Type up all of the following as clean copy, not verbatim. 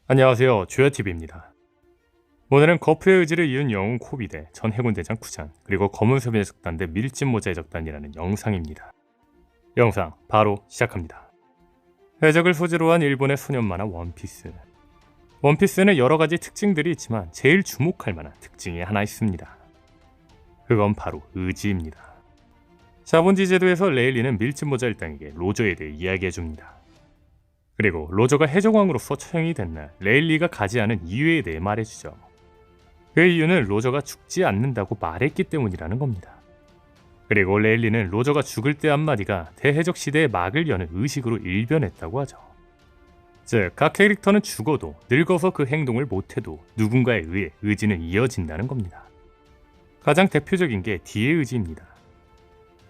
안녕하세요. 주야TV입니다. 오늘은 거프의 의지를 이은 영웅 코비대, 전 해군대장 쿠잔, 그리고 검은섬의 해적단대 밀짚모자 해적단이라는 영상입니다. 영상 바로 시작합니다. 해적을 소재로 한 일본의 소년 만화 원피스. 원피스는 여러가지 특징들이 있지만 제일 주목할 만한 특징이 하나 있습니다. 그건 바로 의지입니다. 샤본지 제도에서 레일리는 밀짚모자 일당에게 로저에 대해 이야기해줍니다. 그리고 로저가 해적왕으로서 처형이 된 날 레일리가 가지 않은 이유에 대해 말해주죠. 그 이유는 로저가 죽지 않는다고 말했기 때문이라는 겁니다. 그리고 레일리는 로저가 죽을 때 한마디가 대해적 시대의 막을 여는 의식으로 일변했다고 하죠. 즉, 각 캐릭터는 죽어도 늙어서 그 행동을 못해도 누군가에 의해 의지는 이어진다는 겁니다. 가장 대표적인 게 D의 의지입니다.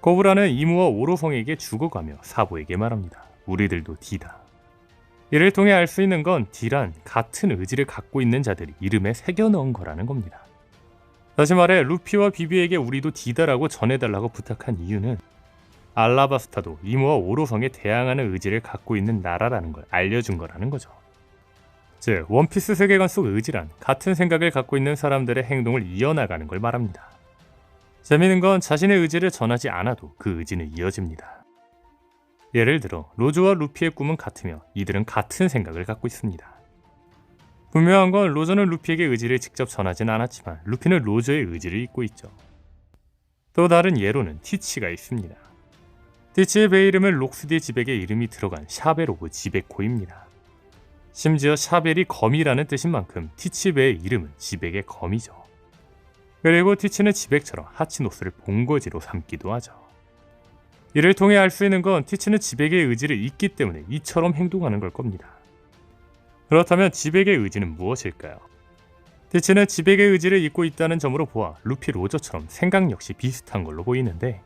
코브라는 이무와 오로성에게 죽어가며 사보에게 말합니다. 우리들도 D다. 이를 통해 알 수 있는 건 D란 같은 의지를 갖고 있는 자들이 이름에 새겨 넣은 거라는 겁니다. 다시 말해 루피와 비비에게 우리도 D다라고 전해달라고 부탁한 이유는 알라바스타도 이무와 오로성에 대항하는 의지를 갖고 있는 나라라는 걸 알려준 거라는 거죠. 즉, 원피스 세계관 속 의지란 같은 생각을 갖고 있는 사람들의 행동을 이어나가는 걸 말합니다. 재미있는 건 자신의 의지를 전하지 않아도 그 의지는 이어집니다. 예를 들어 로저와 루피의 꿈은 같으며 이들은 같은 생각을 갖고 있습니다. 분명한 건 로저는 루피에게 의지를 직접 전하진 않았지만 루피는 로저의 의지를 잊고 있죠. 또 다른 예로는 티치가 있습니다. 티치의 배 이름은 록스디 지백의 이름이 들어간 샤베로브 지백호입니다. 심지어 샤벨이 검이라는 뜻인 만큼 티치 배의 이름은 지백의 검이죠. 그리고 티치는 지백처럼 하치노스를 본거지로 삼기도 하죠. 이를 통해 알 수 있는 건 티치는 지백의 의지를 잊기 때문에 이처럼 행동하는 걸 겁니다. 그렇다면 지백의 의지는 무엇일까요? 티치는 지백의 의지를 잊고 있다는 점으로 보아 루피 로저처럼 생각 역시 비슷한 걸로 보이는데,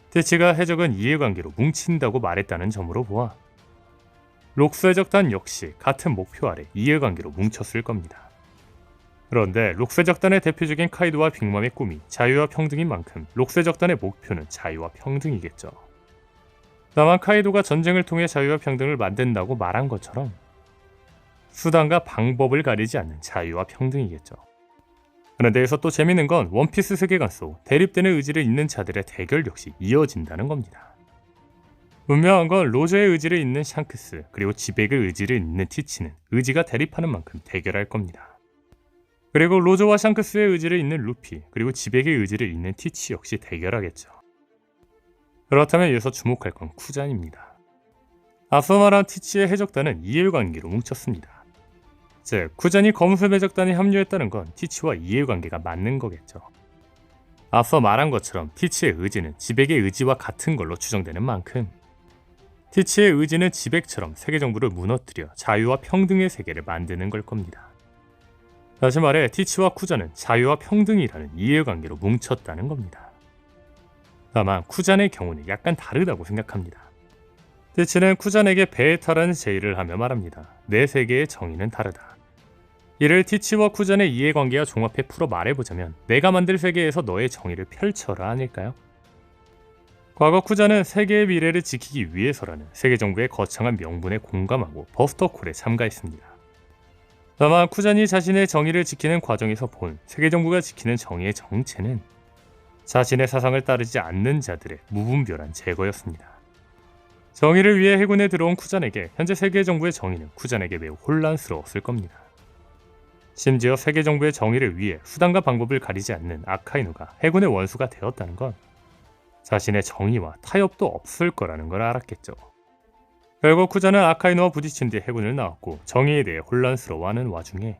티치가 해적은 이해관계로 뭉친다고 말했다는 점으로 보아 록스 해적단 역시 같은 목표 아래 이해관계로 뭉쳤을 겁니다. 그런데 록스 해적단의 대표적인 카이도와 빅맘의 꿈이 자유와 평등인 만큼 록스 해적단의 목표는 자유와 평등이겠죠. 다만 카이도가 전쟁을 통해 자유와 평등을 만든다고 말한 것처럼 수단과 방법을 가리지 않는 자유와 평등이겠죠. 그런데 여기서 또 재밌는 건 원피스 세계관 속 대립되는 의지를 잇는 자들의 대결 역시 이어진다는 겁니다. 분명한 건 로저의 의지를 잇는 샹크스 그리고 지백의 의지를 잇는 티치는 의지가 대립하는 만큼 대결할 겁니다. 그리고 로저와 샹크스의 의지를 잇는 루피 그리고 지백의 의지를 잇는 티치 역시 대결하겠죠. 그렇다면 여기서 주목할 건 쿠잔입니다. 앞서 말한 티치의 해적단은 이해관계로 뭉쳤습니다. 즉, 쿠잔이 검은섬 해적단에 합류했다는 건 티치와 이해관계가 맞는 거겠죠. 앞서 말한 것처럼 티치의 의지는 지백의 의지와 같은 걸로 추정되는 만큼 티치의 의지는 지백처럼 세계정부를 무너뜨려 자유와 평등의 세계를 만드는 걸 겁니다. 다시 말해 티치와 쿠잔은 자유와 평등이라는 이해관계로 뭉쳤다는 겁니다. 다만 쿠잔의 경우는 약간 다르다고 생각합니다. 티치는 쿠잔에게 배에 타라는 제의를 하며 말합니다. 내 세계의 정의는 다르다. 이를 티치와 쿠잔의 이해관계와 종합해 풀어 말해보자면 내가 만들 세계에서 너의 정의를 펼쳐라 아닐까요? 과거 쿠잔은 세계의 미래를 지키기 위해서라는 세계정부의 거창한 명분에 공감하고 버스터콜에 참가했습니다. 다만 쿠잔이 자신의 정의를 지키는 과정에서 본 세계정부가 지키는 정의의 정체는 자신의 사상을 따르지 않는 자들의 무분별한 제거였습니다. 정의를 위해 해군에 들어온 쿠잔에게 현재 세계정부의 정의는 쿠잔에게 매우 혼란스러웠을 겁니다. 심지어 세계정부의 정의를 위해 수단과 방법을 가리지 않는 아카이누가 해군의 원수가 되었다는 건 자신의 정의와 타협도 없을 거라는 걸 알았겠죠. 결국 쿠잔은 아카이누와 부딪힌 뒤 해군을 나왔고 정의에 대해 혼란스러워하는 와중에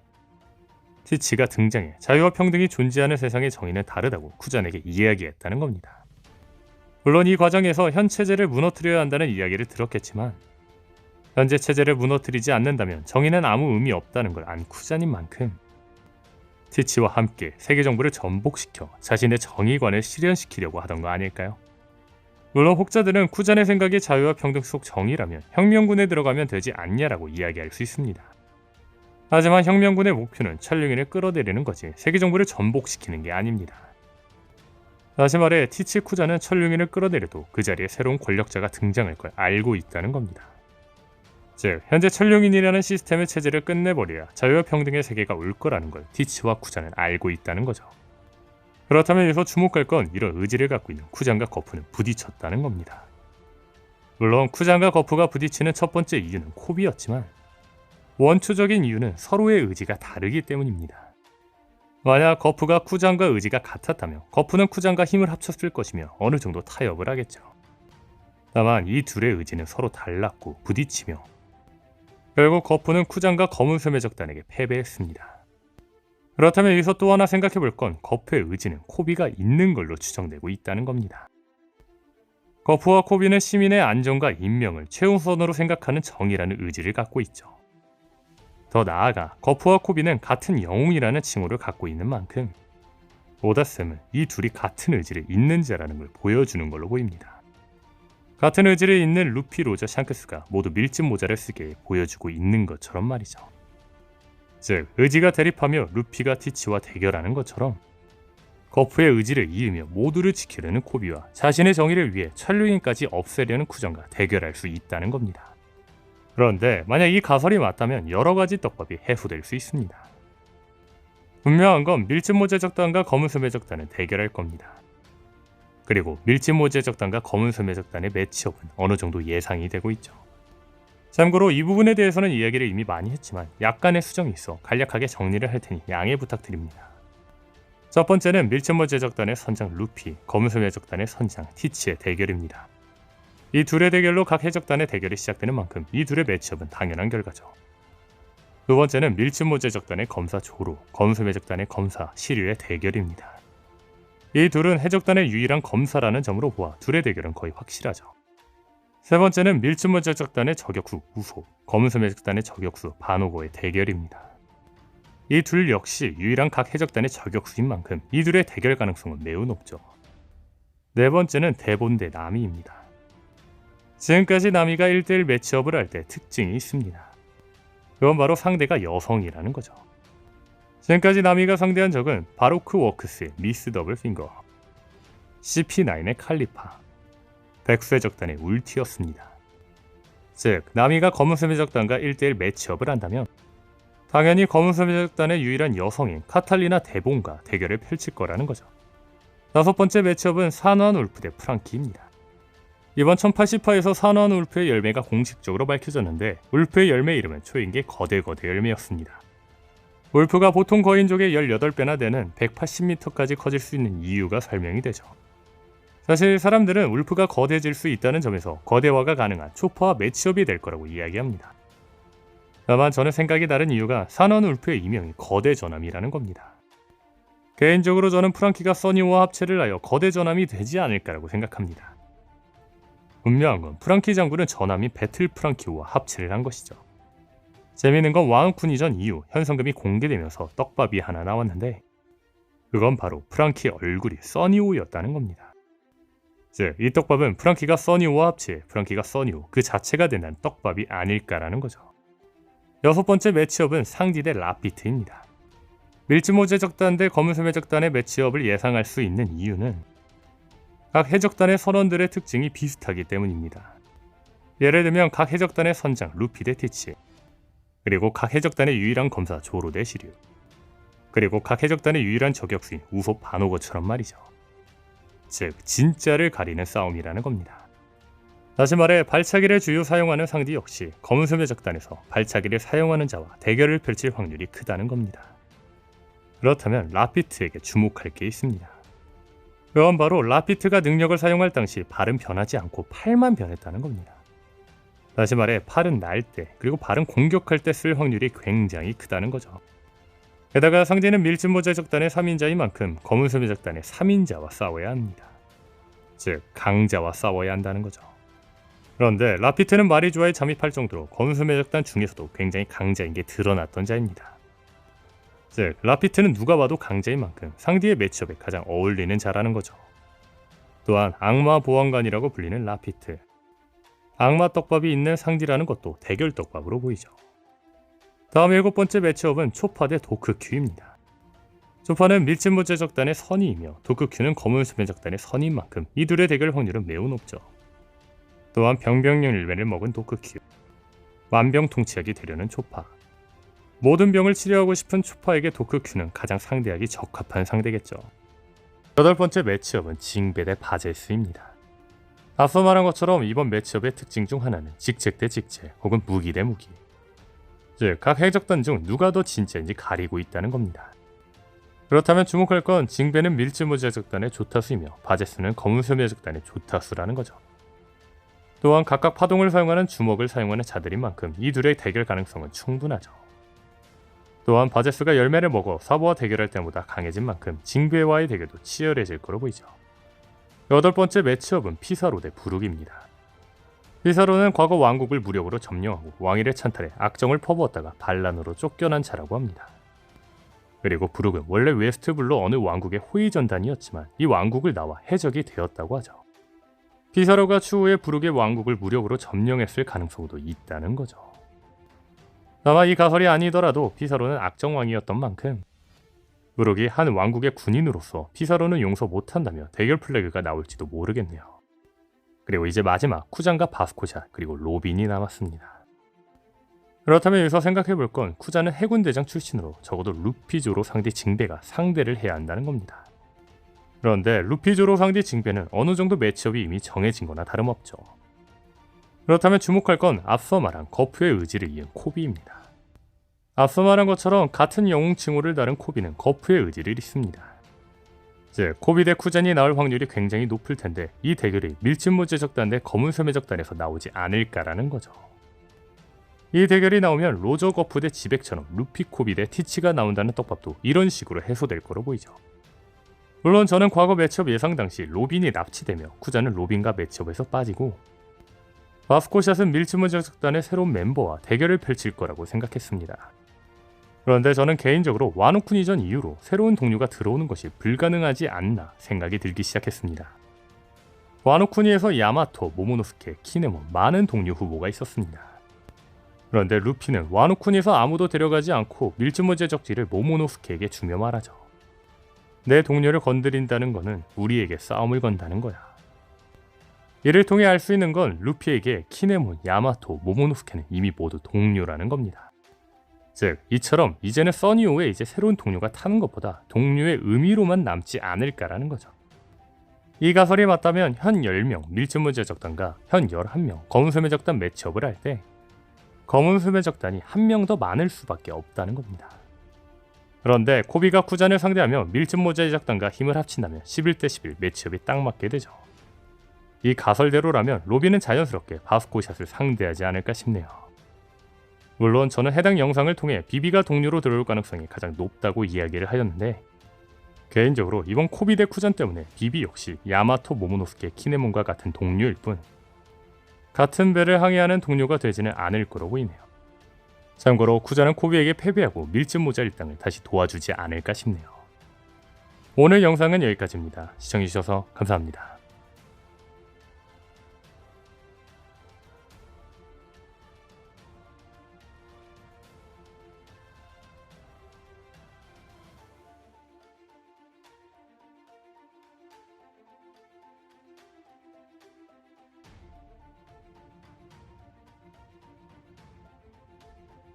티치가 등장해 자유와 평등이 존재하는 세상의 정의는 다르다고 쿠잔에게 이야기했다는 겁니다. 물론 이 과정에서 현 체제를 무너뜨려야 한다는 이야기를 들었겠지만 현재 체제를 무너뜨리지 않는다면 정의는 아무 의미 없다는 걸 안 쿠잔인 만큼 티치와 함께 세계정부를 전복시켜 자신의 정의관을 실현시키려고 하던 거 아닐까요? 물론 혹자들은 쿠잔의 생각이 자유와 평등 속 정의라면 혁명군에 들어가면 되지 않냐라고 이야기할 수 있습니다. 하지만 혁명군의 목표는 천룡인을 끌어내리는 거지 세계정부를 전복시키는 게 아닙니다. 다시 말해 티치 쿠잔은 천룡인을 끌어내려도 그 자리에 새로운 권력자가 등장할 걸 알고 있다는 겁니다. 즉 현재 천룡인이라는 시스템의 체제를 끝내버려야 자유와 평등의 세계가 올 거라는 걸 티치와 쿠잔은 알고 있다는 거죠. 그렇다면 여기서 주목할 건 이런 의지를 갖고 있는 쿠잔과 거푸는 부딪혔다는 겁니다. 물론 쿠잔과 거푸가 부딪히는 첫 번째 이유는 코비였지만 원초적인 이유는 서로의 의지가 다르기 때문입니다. 만약 거푸가 쿠잔과 의지가 같았다면 거푸는 쿠잔과 힘을 합쳤을 것이며 어느 정도 타협을 하겠죠. 다만 이 둘의 의지는 서로 달랐고 부딪히며 결국 거푸는 쿠잔과 검은 쇠매 적단에게 패배했습니다. 그렇다면 여기서 또 하나 생각해 볼 건 거푸의 의지는 코비가 있는 걸로 추정되고 있다는 겁니다. 거푸와 코비는 시민의 안전과 인명을 최우선으로 생각하는 정의라는 의지를 갖고 있죠. 더 나아가 거푸와 코비는 같은 영웅이라는 칭호를 갖고 있는 만큼 오다쌤은 이 둘이 같은 의지를 잇는 자라는 걸 보여주는 걸로 보입니다. 같은 의지를 잇는 루피, 로저, 샹크스가 모두 밀짚 모자를 쓰게 보여주고 있는 것처럼 말이죠. 즉 의지가 대립하며 루피가 티치와 대결하는 것처럼 거푸의 의지를 이으며 모두를 지키려는 코비와 자신의 정의를 위해 천룡인까지 없애려는 쿠전과 대결할 수 있다는 겁니다. 그런데 만약 이 가설이 맞다면 여러 가지 떡밥이 해소될 수 있습니다. 분명한 건 밀짚 모자 적단과 검은 소매 적단은 대결할 겁니다. 그리고 밀짚 모자 적단과 검은 소매 적단의 매치업은 어느 정도 예상이 되고 있죠. 참고로 이 부분에 대해서는 이야기를 이미 많이 했지만 약간의 수정이 있어 간략하게 정리를 할 테니 양해 부탁드립니다. 첫 번째는 밀짚 모자 적단의 선장 루피, 검은 소매 적단의 선장 티치의 대결입니다. 이 둘의 대결로 각 해적단의 대결이 시작되는 만큼 이 둘의 매치업은 당연한 결과죠. 두 번째는 밀짚 모자 적단의 검사 조로, 검은 소매 적단의 검사 시류의 대결입니다. 이 둘은 해적단의 유일한 검사라는 점으로 보아 둘의 대결은 거의 확실하죠. 세 번째는 밀짚 모자 적단의 저격수 우소, 검은 소매 적단의 저격수 바노고의 대결입니다. 이 둘 역시 유일한 각 해적단의 저격수인 만큼 이 둘의 대결 가능성은 매우 높죠. 네 번째는 대본 대 나미입니다. 지금까지 나미가 1대1 매치업을 할 때 특징이 있습니다. 그건 바로 상대가 여성이라는 거죠. 지금까지 나미가 상대한 적은 바로크 워크스의 미스 더블 핑거, CP9의 칼리파, 백수의 적단의 울티였습니다. 즉, 나미가 검은 소매 적단과 1대1 매치업을 한다면 당연히 검은 소매 적단의 유일한 여성인 카탈리나 데본과 대결을 펼칠 거라는 거죠. 다섯 번째 매치업은 산화한 울프 대 프랑키입니다. 이번 1080화에서 산화한 울프의 열매가 공식적으로 밝혀졌는데 울프의 열매 이름은 초인계 거대 열매였습니다. 울프가 보통 거인족의 18배나 되는 180m까지 커질 수 있는 이유가 설명이 되죠. 사실 사람들은 울프가 거대해질 수 있다는 점에서 거대화가 가능한 초파와 매치업이 될 거라고 이야기합니다. 다만 저는 생각이 다른 이유가 산화한 울프의 이명이 거대 전함이라는 겁니다. 개인적으로 저는 프랑키가 써니와 합체를 하여 거대 전함이 되지 않을까라고 생각합니다. 분명한 건 프랑키 장군은 전함인 배틀 프랑키와 합체를 한 것이죠. 재미있는 건 왕후군 이전 이후 현성금이 공개되면서 떡밥이 하나 나왔는데 그건 바로 프랑키의 얼굴이 써니오였다는 겁니다. 즉, 이 떡밥은 프랑키가 써니오와 합체, 프랑키가 써니오 그 자체가 된다는 떡밥이 아닐까라는 거죠. 여섯 번째 매치업은 상디 대 라피트입니다. 밀짚 모자 적단 대 검은 소매 적단의 매치업을 예상할 수 있는 이유는 각 해적단의 선원들의 특징이 비슷하기 때문입니다. 예를 들면 각 해적단의 선장 루피 대 티치, 그리고 각 해적단의 유일한 검사 조로 대 시류, 그리고 각 해적단의 유일한 저격수인 우소 바노거처럼 말이죠. 즉, 진짜를 가리는 싸움이라는 겁니다. 다시 말해 발차기를 주요 사용하는 상디 역시 검은 소매 적단에서 발차기를 사용하는 자와 대결을 펼칠 확률이 크다는 겁니다. 그렇다면 라피트에게 주목할 게 있습니다. 그건 바로 라피트가 능력을 사용할 당시 발은 변하지 않고 팔만 변했다는 겁니다. 다시 말해 팔은 날 때 그리고 발은 공격할 때 쓸 확률이 굉장히 크다는 거죠. 게다가 상대는 밀짚 모자 적단의 3인자인 만큼 검은 소매 적단의 3인자와 싸워야 합니다. 즉, 강자와 싸워야 한다는 거죠. 그런데 라피트는 마리주아에 잠입할 정도로 검은 소매 적단 중에서도 굉장히 강자인 게 드러났던 자입니다. 즉, 라피트는 누가 봐도 강자인 만큼 상대의 매치업에 가장 어울리는 자라는 거죠. 또한 악마 보안관이라고 불리는 라피트, 악마 떡밥이 있는 상디라는 것도 대결 떡밥으로 보이죠. 다음 7번째 매치업은 초파 대 도크큐입니다. 초파는 밀짚 모자 적단의 선이이며 도크큐는 검은 소매 적단의 선인 만큼 이 둘의 대결 확률은 매우 높죠. 또한 병병령 일배를 먹은 도크큐, 만병통치약이 되려는 초파. 모든 병을 치료하고 싶은 초파에게 도크큐는 가장 상대하기 적합한 상대겠죠. 여덟 번째 매치업은 징베 대 바제스입니다. 앞서 말한 것처럼 이번 매치업의 특징 중 하나는 직책 대 직책 혹은 무기 대 무기, 즉 각 해적단 중 누가 더 진짜인지 가리고 있다는 겁니다. 그렇다면 주목할 건 징베는 밀즈모즈 해적단의 조타수이며 바제스는 검은섬 해적단의 조타수라는 거죠. 또한 각각 파동을 사용하는 주먹을 사용하는 자들인 만큼 이 둘의 대결 가능성은 충분하죠. 또한 바제스가 열매를 먹어 사부와 대결할 때보다 강해진 만큼 징베와의 대결도 치열해질 거로 보이죠. 여덟 번째 매치업은 피사로 대 부룩입니다. 피사로는 과거 왕국을 무력으로 점령하고 왕위를 찬탈해 악정을 퍼부었다가 반란으로 쫓겨난 자라고 합니다. 그리고 부룩은 원래 웨스트블루 어느 왕국의 호위전단이었지만 이 왕국을 나와 해적이 되었다고 하죠. 피사로가 추후에 부룩의 왕국을 무력으로 점령했을 가능성도 있다는 거죠. 다만 이 가설이 아니더라도 피사로는 악정왕이었던 만큼 부룩이 한 왕국의 군인으로서 피사로는 용서 못한다며 대결 플래그가 나올지도 모르겠네요. 그리고 이제 마지막 쿠잔과 바스코샷 그리고 로빈이 남았습니다. 그렇다면 여기서 생각해볼 건 쿠잔은 해군대장 출신으로 적어도 루피조로 상대 징베가 상대를 해야 한다는 겁니다. 그런데 루피조로 상대 징베는 어느 정도 매치업이 이미 정해진 거나 다름없죠. 그렇다면 주목할 건 앞서 말한 거푸의 의지를 이은 코비입니다. 앞서 말한 것처럼 같은 영웅 칭호를 다룬 코비는 거푸의 의지를 잇습니다. 즉 코비 대 쿠잔이 나올 확률이 굉장히 높을 텐데 이 대결이 밀짚모즈 해적단 대 검은섬 해적단에서 나오지 않을까라는 거죠. 이 대결이 나오면 로저 거푸 대 지백처럼 루피 코비 대 티치가 나온다는 떡밥도 이런 식으로 해소될 거로 보이죠. 물론 저는 과거 매치업 예상 당시 로빈이 납치되며 쿠잔은 로빈과 매치업에서 빠지고 바스코샷은 밀짚모즈 해적단의 새로운 멤버와 대결을 펼칠 거라고 생각했습니다. 그런데 저는 개인적으로 와노쿤 이전 이후로 새로운 동료가 들어오는 것이 불가능하지 않나 생각이 들기 시작했습니다. 와노쿠니에서 야마토, 모모노스케, 키네몬 많은 동료 후보가 있었습니다. 그런데 루피는 와노쿠니에서 아무도 데려가지 않고 밀짚모즈 해적지를 모모노스케에게 주며 말하죠. 내 동료를 건드린다는 거는 우리에게 싸움을 건다는 거야. 이를 통해 알 수 있는 건 루피에게 키네몬, 야마토, 모모노스케는 이미 모두 동료라는 겁니다. 즉 이처럼 이제는 써니오에 이제 새로운 동료가 타는 것보다 동료의 의미로만 남지 않을까라는 거죠. 이 가설이 맞다면 현 10명 밀짚모즈 해적단과 현 11명 검은섬 해적단 매치업을 할 때 검은섬 해적단이 한 명 더 많을 수밖에 없다는 겁니다. 그런데 코비가 쿠잔을 상대하며 밀짚모즈 해적단과 힘을 합친다면 11대 11 매치업이 딱 맞게 되죠. 이 가설대로라면 로빈은 자연스럽게 바스코샷을 상대하지 않을까 싶네요. 물론 저는 해당 영상을 통해 비비가 동료로 들어올 가능성이 가장 높다고 이야기를 하였는데 개인적으로 이번 코비 대 쿠잔 때문에 비비 역시 야마토, 모모노스케, 키네몬과 같은 동료일 뿐 같은 배를 항해하는 동료가 되지는 않을 거로 보이네요. 참고로 쿠잔은 코비에게 패배하고 밀짚모자 일당을 다시 도와주지 않을까 싶네요. 오늘 영상은 여기까지입니다. 시청해주셔서 감사합니다.